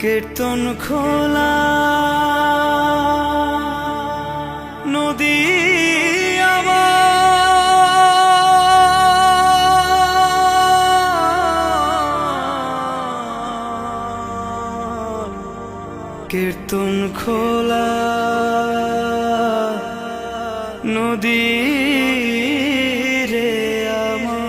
কীর্তন খোলা নদী আমার, কীর্তন খোলা নদী রে আমার।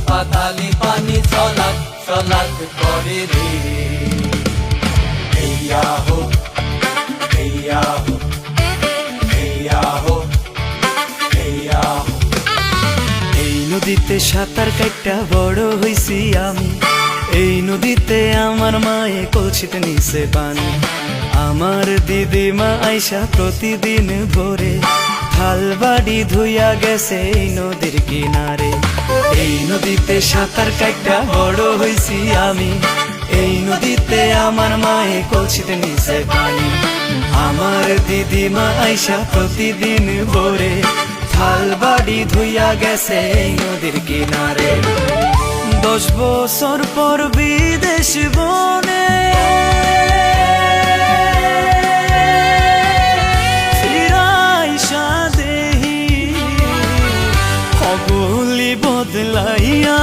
পাতালি পানি চলাক চলাক করে রে, হেইয়া হো হেইয়া হো হেইয়া হো হেইয়া হো। এই নদীতে সাঁতার কাইটা বড় হইছি আমি, এই নদীতে আমার মায়ে কলসিতে নিছে পানি। আমার দিদিমা আইসা প্রতিদিন ভোরে থাল বাড়ি ধুইয়া গেছে এই নদীর কিনারে। এই নদীতে সাঁতার কাইটা বড় হইছি আমি, এই নদীতে আমার মায়ে কলসিতে নিছে পানি। আমার দিদিমা আইসা প্রতিদিন ভোরে থাল বাড়ি ধুইয়া গেছে এই নদীর কিনারে। 10 বছর পর বিদেশ বনে ফিরাইসা দেহি খগলি বদলাইয়া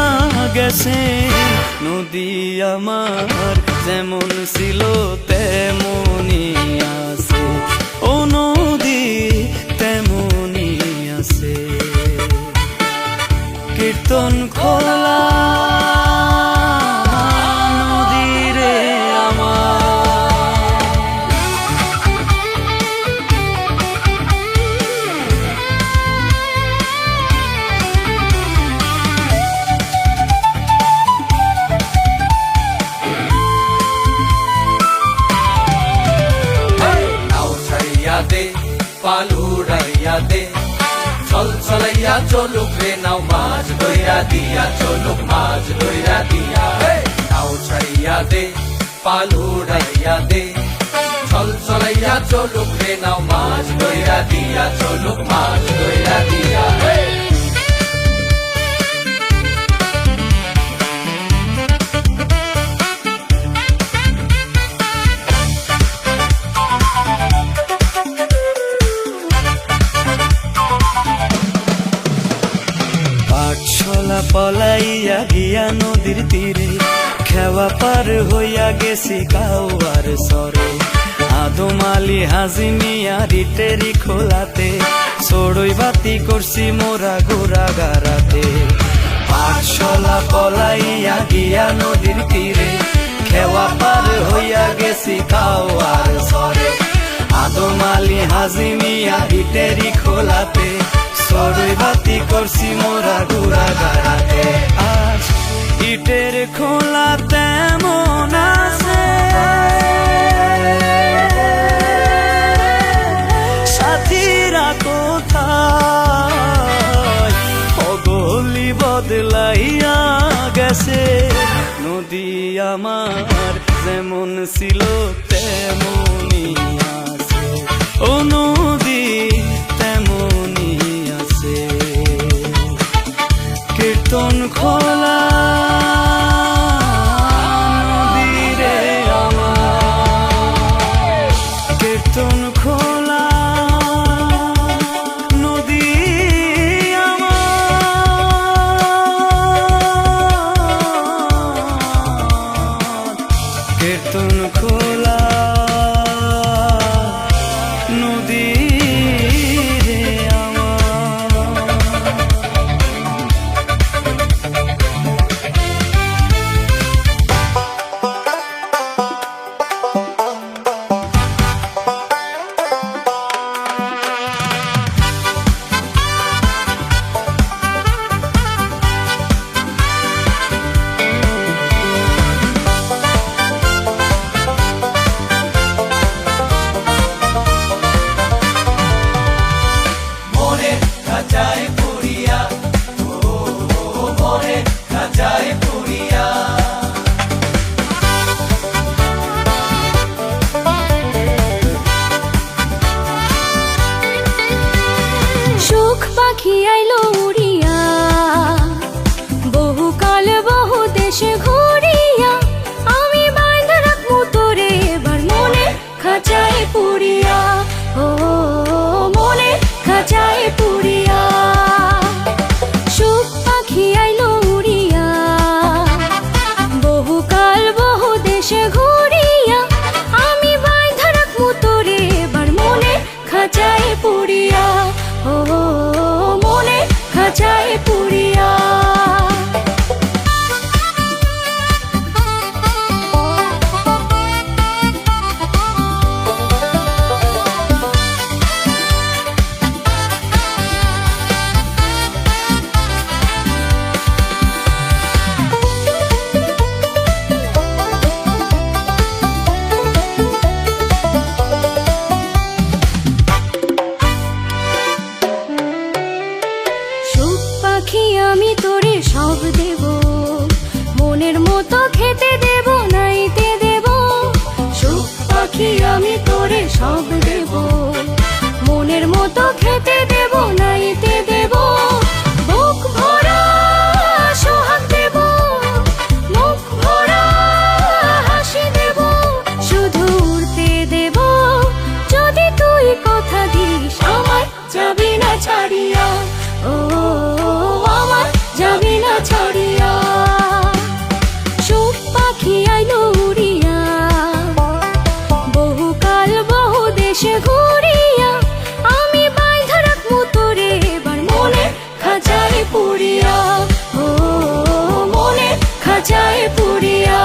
গেছে। নদী আমার যেমন ছিল তেমনি আছে, ও নদী তেমনি আছে। কীর্তন খোলা নদী রে আমার। নাও ছাড়িয়া দে পালুড়াইয়া দে, চল চলাইয়া চলুক রে নাও মাছ ধইরা দিয়া, চলুক মাছ ধইরা দিয়া। নাও ছাড়িয়া দে পালুড়াইয়া দে, চল চলাইয়া চলুক রে নাও মাছ ধইরা দিয়া, চলুক মাছ ধইরা দিয়া। পাঠশালা পলাইয়া গিয়া নদীর তীরে, খেওয়া পার হইয়া গেছি কাউয়ার সরে। আদম আলী হাজি মিয়া রিটেরি খোলাতে, সড়ই বাতি করছি মোরা গোরা গারাতে। পাঠশালা পলাইয়া গিয়া নদীর তীরে, খেওয়া পার হইয়া গেছি কাউয়ার সরে। আদম আলী হাজি মিয়া রিটেরি খোলাতে, সড়ই বাতি করছি মোরা গোরা গারাতে। আজ ইটের খোলা তেমন আছে, সাথীরা কোথায় খগলি বদলাইয়া গেছে। নদী আমার যেমন ছিল তেমনি আছে, ও নদী তেমনি আছে। কীর্তন খোলা নদী রে আমার, কীর্তন খোলা নদী আমার, কীর্তন খোলা নদী রে আমার। দেশে ঘুরিয়া আমি বাইন্ধা রাখবো তোরে এবার মনে খাঁচায় পুরিয়া, ও মনে খাঁচায় পুরিয়া। সুখ পাখি আইলো উড়িয়া বহুকাল বহু দেশে ঘুরিয়া আমি বাইন্ধা রাখবো তোরে এবার মনে খাঁচায় পুরিয়া, ও মনে খাঁচায় পুরিয়া। সুখ পাখি আমি তোরে সব দেব, মনের মতো খেতে দেব নাইতে দেব। সুখ পাখি আমি তোরে সব দেব, মনের মতো খেতে দেব নাইতে দেব। বুক ভরা সোহাগ দেব, মুখ ভরা হাসি দেব, শুধু উড়তে দেব যদি তুই কথা দিস আমার যাবি না ছাড়িয়া, ও আমার যাবি না ছাড়িয়া। সুখ পাখি আইলো উড়িয়া বহুকাল বহু দেশে ঘুরিয়া আমি বাইন্ধা রাখবো তোরে এবার মনে খাঁচায় পুরিয়া, ও মনে খাঁচায় পুরিয়া।